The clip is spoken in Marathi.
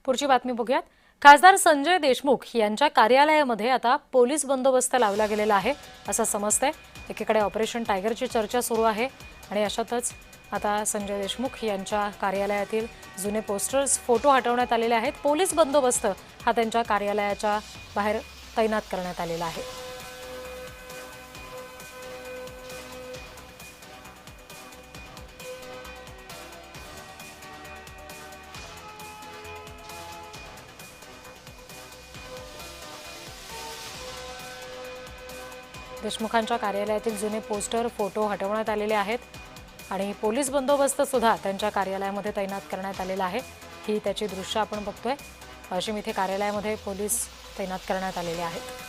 पुढची बातमी बघूयात। खासदार संजय देशमुख यांच्या कार्यालयामध्ये आता पोलीस बंदोबस्त लावला गेलेला आहे असं समजतंय। एकीकडे ऑपरेशन टायगरची चर्चा सुरू आहे आणि अशातच आता संजय देशमुख यांच्या कार्यालयातील जुने पोस्टर्स, फोटो हटवण्यात आलेले आहेत। पोलीस बंदोबस्त हा त्यांच्या कार्यालयाच्या बाहेर तैनात करण्यात आलेला आहे। देशमुखांच्या कार्यालयातील जुने पोस्टर, फोटो हटवण्यात आलेले आहेत आणि पोलीस बंदोबस्त सुद्धा त्यांच्या कार्यालयामध्ये तैनात करण्यात आलेला आहे। ही त्याची दृश्य आपण बघतोय। वाशिम इथे कार्यालयामध्ये पोलीस तैनात करण्यात आलेले आहेत।